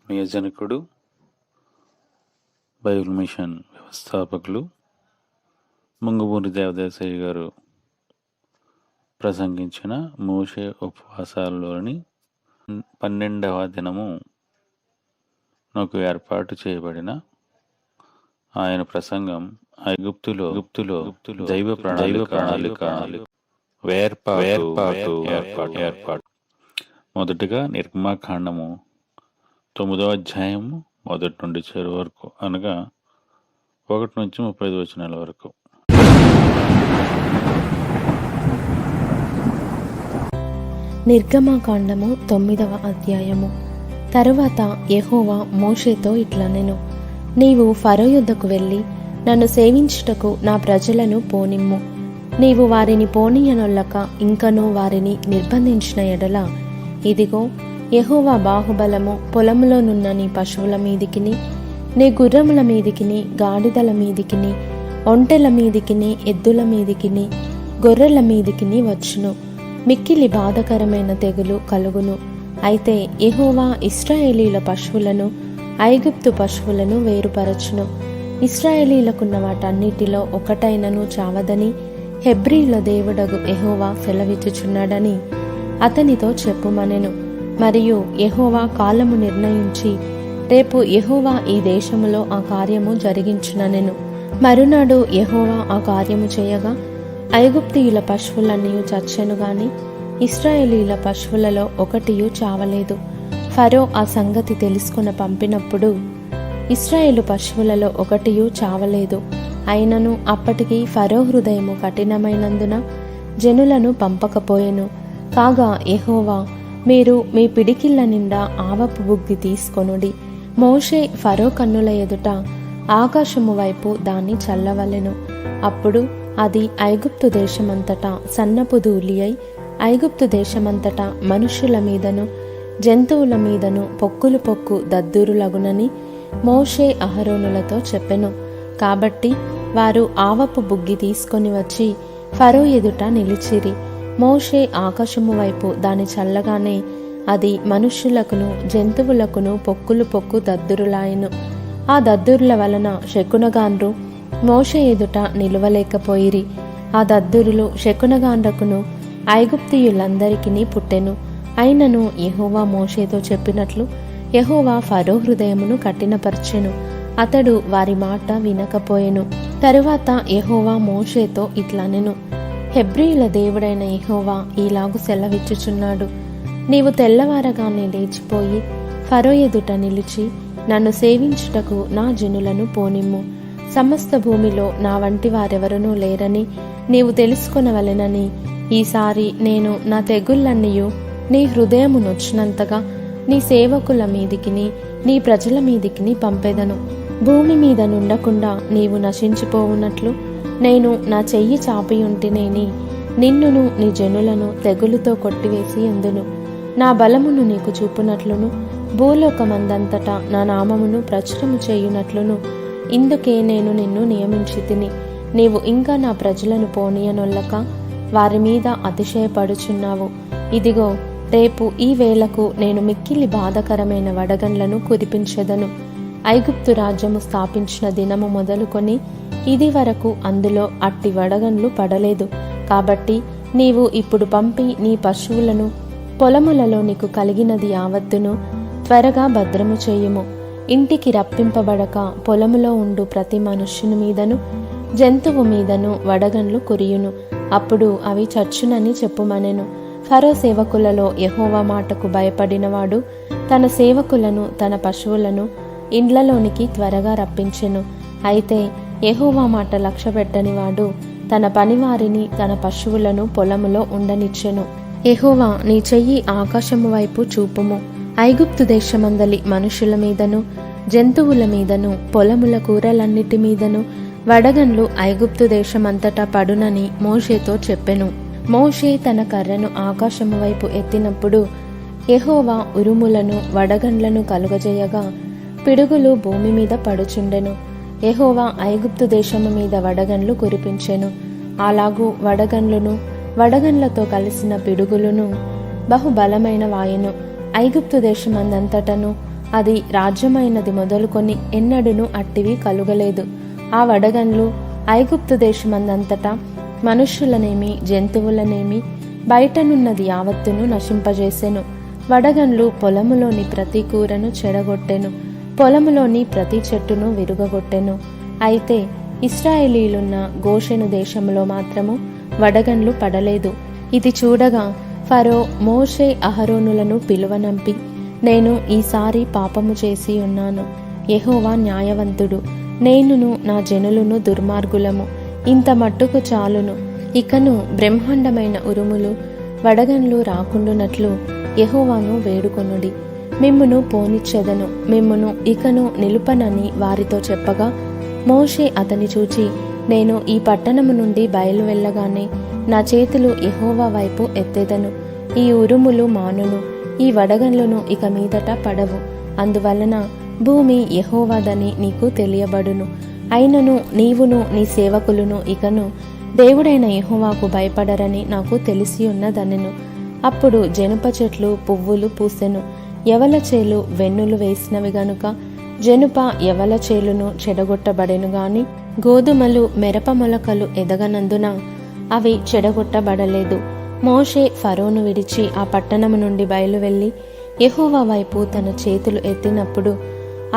నియోజనకుడు, Bible machine వ్యవస్థాపకులు ముంగుమూరి దేవదేశయ్య గారు ప్రసంగించిన మోషే ఉపవాసాలలోని 12వ దినము నాకు ఏర్పాటు చేయబడిన ఆయన ప్రసంగం ఐగుప్తులో దైవ ప్రణాళిక ఏర్పాటు. మొదటిగా నిర్గమాకాండము 9వ అధ్యాయము 1 నుండి 7 వరకు, అనగా 1 నుంచి 35 వచనాల వరకు. నిర్గమాకాండము 9వ అధ్యాయము. తరువాత యెహోవా మోషేతో ఇట్లనెను, నీవు ఫరో యొద్దకు వెళ్ళి నన్ను సేవించుటకు నా ప్రజలను పోనిమ్ము. నీవు వారిని పోనీయనొల్లక ఇంకనూ వారిని నిర్బంధించిన ఎడల, ఇదిగో యెహోవా బాహుబలము పొలములోనున్న నీ పశువుల మీదికిని, నీ గుర్రముల మీదికిని, గాడిదల మీదికిని, ఒంటెల మీదికిని, ఎద్దుల మీదికిని, గొర్రెల మీదికిని వచ్చును. మిక్కిలి బాధకరమైన తెగులు కలుగును. అయితే యెహోవా ఇశ్రాయేలీల పశువులను ఐగుప్తు పశువులను వేరుపరచును. ఇశ్రాయేలీలకున్న వాటన్నిటిలో ఒకటైనను చావదని హెబ్రీల దేవుడగు యెహోవా సెలవిచ్చుచున్నాడని అతనితో చెప్పుమనెను. మరియు యెహోవా కాలము నిర్ణయించి, రేపు యెహోవా ఈ దేశములో ఆ కార్యము జరిగించుననెను. మరునాడు యెహోవా ఆ కార్యము చేయగా ఐగుప్తీయుల పశువులన్నీ చచ్చెను గాని ఇశ్రాయేలీల పశువులలో ఒకటియు చావలేదు. ఫరో ఆ సంగతి తెలుసుకుని పంపినప్పుడు ఇశ్రాయేలు పశువులలో ఒకటియు చావలేదు. అయినను అప్పటికి ఫరో హృదయము కఠినమైనందున జనులను పంపకపోయెను. కాగా యెహోవా, మీరు మీ పిడికిళ్ళ నిండా ఆవపు బుగ్గి తీసుకొనుడి. మోషే ఫరో కన్నుల ఎదుట ఆకాశము వైపు దాన్ని చల్లవలెను. అప్పుడు అది ఐగుప్తు దేశమంతటా సన్నపు ధూళి అయి ఐగుప్తు దేశమంతటా మనుష్యుల మీదను జంతువుల మీదను పొక్కులు పొక్కు దద్దురులగునని మోషే అహరోనులతో చెప్పెను. కాబట్టి వారు ఆవపు బుగ్గి తీసుకొని వచ్చి ఫరో ఎదుట నిలిచిరి. మోషే ఆకాశము వైపు దాని చల్లగానే అది మనుష్యులకును జంతువులకును పొక్కులు పొక్కు దద్దురులాయెను. ఆ దద్దురుల వలన శకునగాండ్రు మోషే ఎదుట నిలువలేకపోయిరి. ఆ దద్దురులు శకునగాండ్రకును ఐగుప్తీయులందరికీ పుట్టెను. అయినను యెహోవా మోషేతో చెప్పినట్లు యెహోవా ఫరో హృదయమును కఠినపరచెను. అతడు వారి మాట వినకపోయెను. తరువాత యెహోవా మోషేతో ఇట్లనెను, హెబ్రీయుల దేవుడైన యెహోవా ఈలాగు సెలవిచ్చుచున్నాడు, నీవు తెల్లవారగానే లేచిపోయి ఫరో ఎదుట నిలిచి నన్ను సేవించుటకు నా జనులను పోనిమ్ము. సమస్త భూమిలో నా వంటి వారెవరనూ లేరని నీవు తెలుసుకొనవలెనని ఈసారి నేను నా తెగుళ్ళన్నీయు నీ హృదయము నొచ్చినంతగా నీ సేవకుల మీదికిని నీ ప్రజల మీదికిని పంపెదను. భూమి మీద నుండకుండా నీవు నశించిపోవునట్లు నేను నా చెయ్యి చాపియుంటినేని నిన్నును నీ జనులను తెగులుతో కొట్టివేసి ఉందును. నా బలమును నీకు చూపునట్లును భూలోకమందంతటా నా నామమును ప్రచురము చేయునట్లును ఇందుకే నేను నిన్ను నియమించితిని. నీవు ఇంకా నా ప్రజలను పోనీయనొల్లక వారి మీద అతిశయపడుచున్నావు. ఇదిగో, రేపు ఈ వేళకు నేను మిక్కిలి బాధకరమైన వడగండ్లను కురిపించెదను. ఐగుప్తు రాజ్యము స్థాపించిన దినము మొదలుకొని ఇది వరకు అందులో అట్టి వడగండ్లు పడలేదు. కాబట్టి నీవు ఇప్పుడు పంపి నీ పశువులను పొలములలో నీకు కలిగినది యావత్తును త్వరగా భద్రము చేయుము. ఇంటికి రప్పింపబడక పొలములో ఉండు ప్రతి మనుష్యుని మీదను జంతువు మీదను వడగండ్లు కురియును. అప్పుడు అవి చచ్చునని చెప్పుమనెను. ఫరో సేవకులలో యెహోవా మాటకు భయపడినవాడు తన సేవకులను తన పశువులను ఇండ్లలోనికి త్వరగా రప్పించెను. అయితే యెహోవా మాట లక్ష్యపెట్టని వాడు తన పనివారిని తన పశువులను పొలములో ఉండనిచ్చెను. యెహోవా, నీ చెయ్యి ఆకాశము వైపు చూపుము. ఐగుప్తు దేశమందలి మనుషుల మీదను జంతువుల మీదను పొలముల కూరలన్నిటి మీదను వడగండ్లు ఐగుప్తు దేశమంతటా పడునని మోషేతో చెప్పెను. మోషే తన కర్రను ఆకాశము వైపు ఎత్తినప్పుడు యెహోవా ఉరుములను వడగండ్లను కలుగజేయగా పిడుగులు భూమి మీద పడుచుండెను. యెహోవా ఐగుప్తు దేశము మీద వడగండ్లు కురిపించెను. అలాగూ వడగండ్లును వడగండ్లతో కలిసిన పిడుగులును బహుబలమైన వాయెను. ఐగుప్తు దేశమందంతటను అది రాజ్యమైనది మొదలుకొని ఎన్నడూను అట్టివి కలుగలేదు. ఆ వడగండ్లు ఐగుప్తు దేశమందంతటా మనుష్యులనేమి జంతువులనేమి బయటనున్నది యావత్తును నశింపజేసెను. వడగండ్లు పొలములోని ప్రతి కూరను చెడగొట్టెను, పొలములోని ప్రతి చెట్టును విరుగగొట్టెను. అయితే ఇశ్రాయేలీలున్న గోషెను దేశంలో మాత్రము వడగండ్లు పడలేదు. ఇది చూడగా ఫరో మోషే అహరోనులను పిలువనంపి, నేను ఈసారి పాపము చేసి ఉన్నాను. యెహోవా న్యాయవంతుడు, నేనును నా జనులును దుర్మార్గులము. ఇంత మట్టుకు చాలును. ఇకను బ్రహ్మాండమైన ఉరుములు వడగండ్లు రాకుండునట్లు యెహోవాను వేడుకొనుడి. మిమ్మును పోనిచ్చెదను, మిమ్మును ఇకను నిలుపనని వారితో చెప్పగా, మోషే అతని చూచి, నేను ఈ పట్టణము నుండి బయలు వెళ్ళగానే నా చేతులు యెహోవా వైపు ఎత్తెదను. ఈ ఉరుములు మానును, ఈ వడగండ్లను ఇక మీదట పడవు. అందువలన భూమి యెహోవాదని నీకు తెలియబడును. అయినను నీవును నీ సేవకులును ఇకను దేవుడైన యెహోవాకు భయపడరని నాకు తెలిసి ఉన్నదనెను. అప్పుడు జనుప చెట్లు పువ్వులు పూసెను. యవల చేలు వెన్నులు వేసినవి గనుక జనుప యవల చేలును చెడగొట్టబడెను గాని గోధుమలు మిరప మొలకలు ఎదగనందున అవి చెడగొట్టబడలేదు. మోషే ఫరోను విడిచి ఆ పట్టణము నుండి బయలువెళ్ళి యెహోవా వైపు తన చేతులు ఎత్తినప్పుడు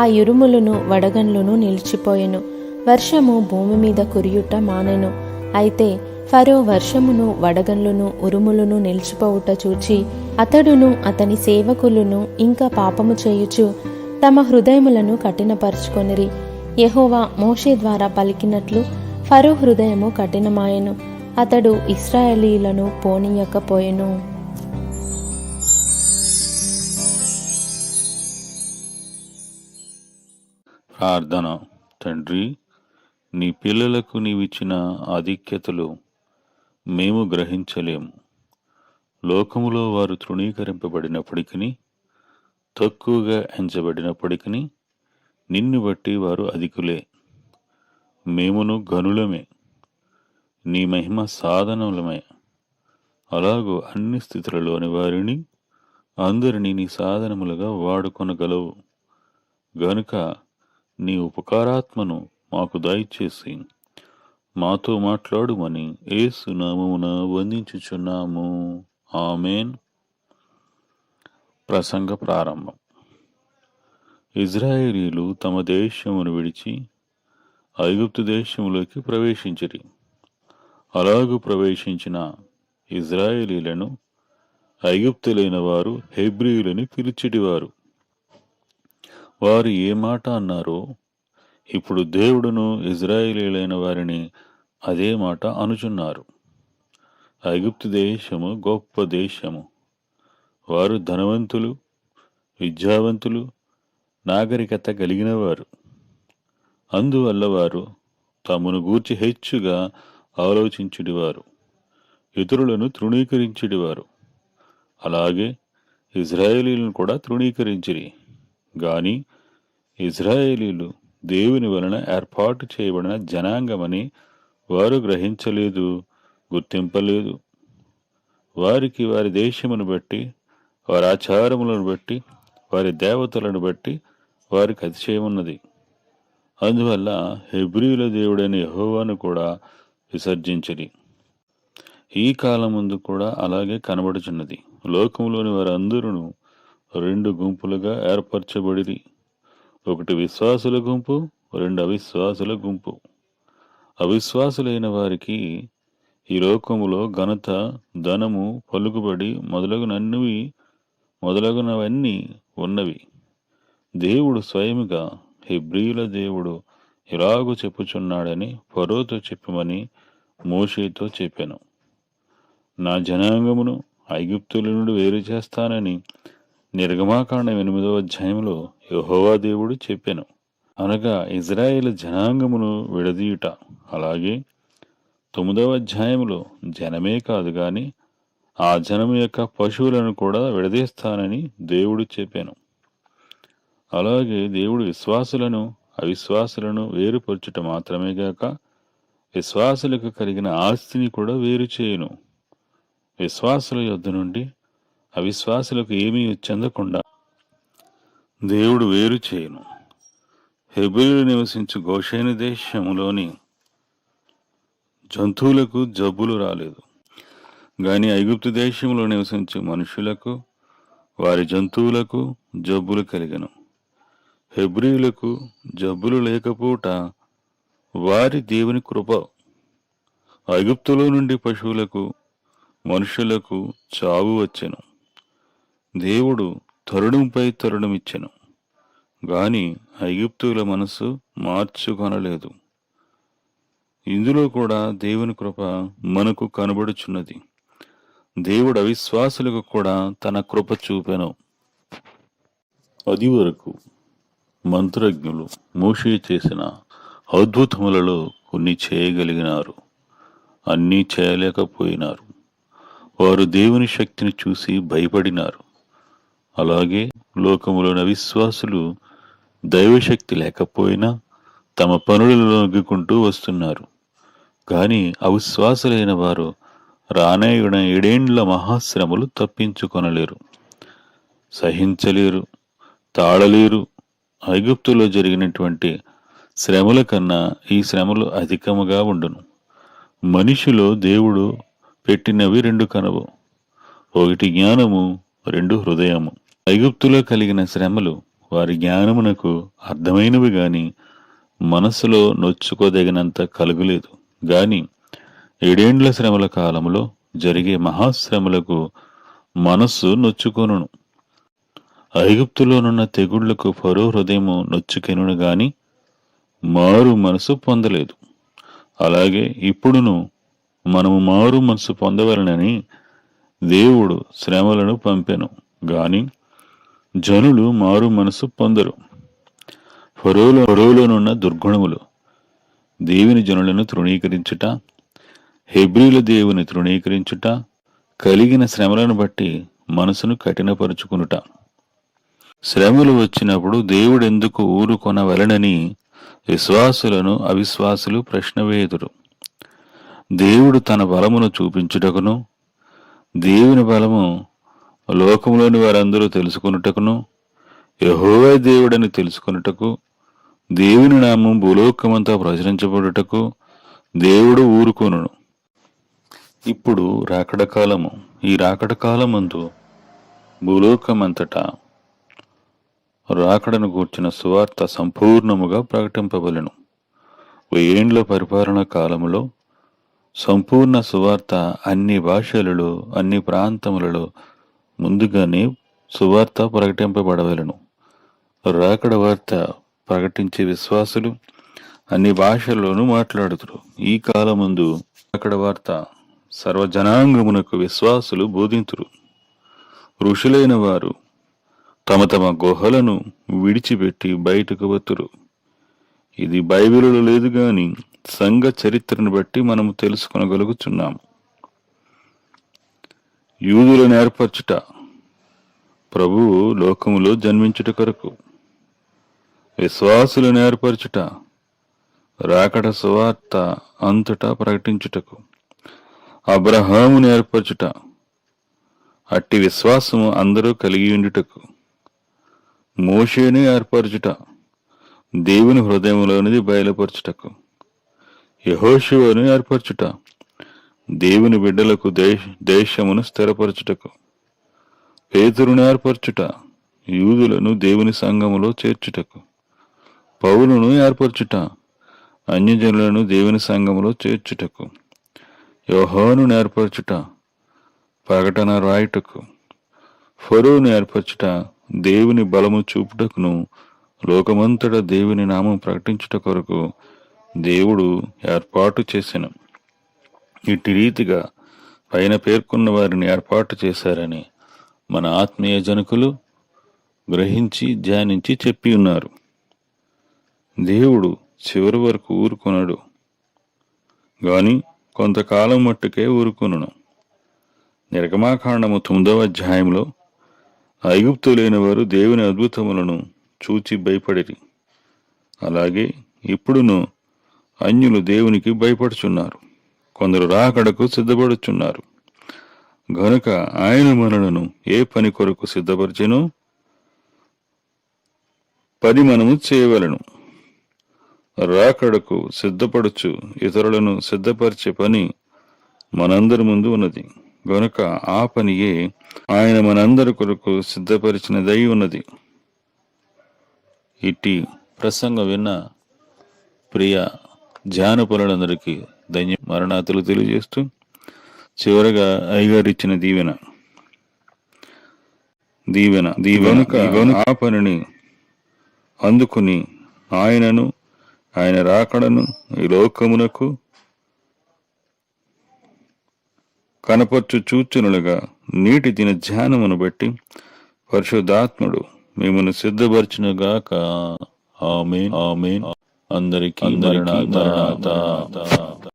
ఆ ఇరుములను వడగండ్లును నిలిచిపోయెను. వర్షము భూమి మీద కురియుట మానెను. అయితే ఫరో వర్షమును వడగండ్లును ఉరుములను నిలిచిపోవుట చూచి అతడును అతని సేవకులును ఇంకా పాపము చేయుచు తమ హృదయములను కఠినపరుచుకొనిరి. యెహోవా మోషే ద్వారా పలికినట్లు ఫరో హృదయము కఠినమాయెను. అతడు ఇశ్రాయేలీయులను పోనీయకపోయెను. ప్రార్థన. తండ్రి, నీ పిల్లలకు నీవిచ్చిన ఆధిక్యతలు మేము గ్రహించలేము. లోకములో వారు తృణీకరింపబడినప్పటికీ, తక్కువగా ఎంచబడినప్పటికీ నిన్ను బట్టి వారు అధికులే. మేమును గనులమే, నీ మహిమ సాధనములమే. అలాగూ అన్ని స్థితులలోని వారిని అందరినీ నీ సాధనములుగా వాడుకొనగలవు గనుక నీ ఉపకారాత్మను మాకు దయచేసి మాతో మాట్లాడుమని యేసు నామమున వందించుచున్నాము. ఆమేన్. ప్రసంగ ప్రారంభం. ఇజ్రాయేలీలు తమ దేశమును విడిచి ఐగుప్తు దేశములోకి ప్రవేశించిరి. అలాగు ప్రవేశించిన ఇజ్రాయేలీలను ఐగుప్తులైన వారు హెబ్రీయులని పిలిచిటివారు. వారు ఏ మాట అన్నారో ఇప్పుడు దేవుడును ఇజ్రాయేలీలైన వారిని అదే మాట అనుచున్నారు. ఐగుప్తు దేశము గొప్ప దేశము. వారు ధనవంతులు, విద్యావంతులు, నాగరికత కలిగినవారు. అందువల్ల వారు తమను గూర్చి హెచ్చుగా ఆలోచించుడివారు, ఇతరులను తృణీకరించుడివారు. అలాగే ఇజ్రాయేలీలను కూడా తృణీకరించిరి. గాని ఇజ్రాయేలీలు దేవుని వలన ఏర్పాటు చేయబడిన జనాంగమని వారు గ్రహించలేదు, గుర్తింపలేదు. వారికి వారి దేశమును బట్టి, వారి ఆచారములను బట్టి, వారి దేవతలను బట్టి వారికి అతిశయమున్నది. అందువల్ల హెబ్రీయుల దేవుడైన యెహోవాను కూడా విసర్జించిరి. ఈ కాలం ముందు కూడా అలాగే కనబడుచున్నది. లోకంలోని వారందరూ రెండు గుంపులుగా ఏర్పరచబడిరి. ఒకటి విశ్వాసుల గుంపు, రెండు అవిశ్వాసుల గుంపు. అవిశ్వాసులైన వారికి ఈ లోకములో ఘనత, ధనము, పలుకుబడి మొదలగునవన్నీ ఉన్నవి. దేవుడు స్వయముగా హెబ్రీయుల దేవుడు ఇలాగు చెప్పుచున్నాడని ఫరోతో చెప్పమని మోషేతో చెప్పాను. నా జనాంగమును ఐగుప్తుల నుండి వేరు చేస్తానని నిర్గమాకాండం 8వ అధ్యాయంలో యెహోవా దేవుడు చెప్పాను. అనగా ఇజ్రాయేలు జనాంగమును విడదీయుట. అలాగే 9వ అధ్యాయంలో జనమే కాదు గాని ఆ జనము యొక్క పశువులను కూడా విడదీస్తానని దేవుడు చెప్పాను. అలాగే దేవుడు విశ్వాసులను అవిశ్వాసులను వేరుపరచుట మాత్రమే గాక విశ్వాసులకు కలిగిన ఆస్తిని కూడా వేరు చేయును. విశ్వాసుల యొద్ద నుండి అవిశ్వాసులకు ఏమీ చెందకుండా దేవుడు వేరు చేయను. హెబ్రీయులు నివసించు గోషేను దేశములోని జంతువులకు జబ్బులు రాలేదు, గాని ఐగుప్తు దేశంలో నివసించు మనుషులకు వారి జంతువులకు జబ్బులు కలిగెను. హెబ్రీయులకు జబ్బులు లేకపోవుట వారి దేవుని కృప. ఐగుప్తులో నుండి పశువులకు మనుషులకు చావు వచ్చెను. దేవుడు తరుణంపై తరుణమిచ్చెను, గాని ఐగుప్తుల మనసు మార్చుకొనలేదు. ఇందులో కూడా దేవుని కృప మనకు కనబడుచున్నది. దేవుడు అవిశ్వాసులకు కూడా తన కృప చూపెను. అది వరకు మంత్రజ్ఞులు మోషే చేసిన అద్భుతములలో కొన్ని చేయగలిగినారు, అన్నీ చేయలేకపోయినారు. వారు దేవుని శక్తిని చూసి భయపడినారు. అలాగే లోకములోని అవిశ్వాసులు దైవశక్తి లేకపోయినా తమ పనులలో నొగ్గుకుంటూ వస్తున్నారు. కానీ అవిశ్వాసులైన వారు రానేయుడ 7 మహాశ్రమలు తప్పించుకొనలేరు, సహించలేరు, తాళలేరు. ఐగుప్తులో జరిగినటువంటి శ్రమల కన్నా ఈ శ్రమలు అధికముగా ఉండును. మనిషిలో దేవుడు పెట్టినవి 2 కనువు, 1 జ్ఞానము, 2 హృదయము. ఐగుప్తులో కలిగిన శ్రమలు వారి జ్ఞానమునకు అర్థమైనవి గాని మనస్సులో నొచ్చుకోదగినంత కలుగులేదు. గాని 7 శ్రమల కాలంలో జరిగే మహాశ్రమలకు మనస్సు నొచ్చుకొనును. ఐగుప్తులోనున్న తెగుళ్లకు ఫరో హృదయము నొచ్చుకెనును గాని మారు మనసు పొందలేదు. అలాగే ఇప్పుడును మనము మారు మనసు పొందవలనని దేవుడు శ్రమలను పంపెను, గాని జనులు మారు మనసు పొందరు. ఫరోలోనున్న దుర్గుణములు దేవుని జనులను తృణీకరించుట, హెబ్రీల దేవుని తృణీకరించుట, కలిగిన శ్రమలను బట్టి మనసును కఠినపరుచుకునుట. శ్రమలు వచ్చినప్పుడు దేవుడెందుకు ఊరుకొనవలెనని విశ్వాసులను అవిశ్వాసులు ప్రశ్న వేయుదురు. దేవుడు తన బలమును చూపించుటకును, దేవుని బలము లోకంలోని వారందరూ తెలుసుకొనుటకును, యెహోవా దేవుడని తెలుసుకొనుటకు, దేవుని నామం భూలోకమంతా ప్రచురించబడుటకు దేవుడు ఊరుకొనును. ఇప్పుడు రాకడ కాలము. ఈ రాకడ కాలమందు భూలోకమంతటా రాకడను గూర్చిన సువార్త సంపూర్ణముగా ప్రకటింపబలెను. 1000 ఏండ్ల పరిపాలన కాలములో సంపూర్ణ సువార్త అన్ని భాషలలో, అన్ని ప్రాంతములలో ముందుగానే సువార్త ప్రకటింపబడవలెను. రాకడ వార్త ప్రకటించే విశ్వాసులు అన్ని భాషల్లోనూ మాట్లాడుతురు. ఈ కాలమందు రాకడ వార్త సర్వజనాంగమునకు విశ్వాసులు బోధింతురు. ఋషులైన వారు తమ తమ గుహలను విడిచిపెట్టి బయటకు వత్తురు. ఇది బైబిలులో లేదు గాని సంఘ చరిత్రను బట్టి మనము తెలుసుకొనగలుగుచున్నాము. యూదులను ఏర్పరచుట ప్రభువు లోకములో జన్మించుట కొరకు, విశ్వాసులను ఏర్పరచుట రాకడ సువార్త అంతటా ప్రకటించుటకు, అబ్రహామును ఏర్పరచుట అట్టి విశ్వాసము అందరూ కలిగి ఉండుటకు, మోషేను ఏర్పరచుట దేవుని హృదయములోనిది బయలుపరచుటకు, యెహోషువను ఏర్పరచుట దేవుని బిడ్డలకు దేశమును స్థిరపరచుటకు, పేతురును ఏర్పరచుట యూదులను దేవుని సంఘములో చేర్చుటకు, పౌలును ఏర్పరచుట అన్యజనులను దేవుని సంఘములో చేర్చుటకు, యోహానును ఏర్పరచుట ప్రకటన రాయుటకు, ఫరోను ఏర్పరచుట దేవుని బలము చూపుటకును, లోకమంతట దేవుని నామం ప్రకటించుట కొరకు దేవుడు ఏర్పాటు చేసెను. ఇట్టి రీతిగా పైన పేర్కొన్న వారిని ఏర్పాటు చేశారని మన ఆత్మీయ జనకులు గ్రహించి ధ్యానించి చెప్పి ఉన్నారు. దేవుడు చివరి వరకు ఊరుకొనడు, గాని కొంతకాలం మట్టుకే ఊరుకొనును. నిర్గమాకాండము 9వ అధ్యాయంలో ఐగుప్తులైన వారు దేవుని అద్భుతములను చూచి భయపడిరి. అలాగే ఇప్పుడును అన్యులు దేవునికి భయపడుచున్నారు. కొందరు రాకడకు సిద్ధపడుచున్నారు. గనుక ఆయన మనలను ఏ పని కొరకు సిద్ధపరిచెనో పని మనము చేయవలను. రాకడకు సిద్ధపడుచు ఇతరులను సిద్ధపరిచే పని మనందరి ముందు ఉన్నది గనుక ఆ పనియే ఆయన మనందరి కొరకు సిద్ధపరిచినదై ఉన్నది. ఇట్టి ప్రసంగం విన్న ప్రియ ధ్యానపరులందరికీ మరణాతులు తెలియజేస్తూ చివరగా అయ్యగారిచ్చిన దీవెన ఆ పనిని అందుకుని ఆయనను ఆయన రాకడను ఈ లోకమునకు కనపర్చు చూచునులుగా నీటి దిన ధ్యానమును బట్టి పరిశుద్ధాత్ముడు మిమ్మల్ని సిద్ధపరచునుగాక. ఆమేన్. అందరికీ మరణాత.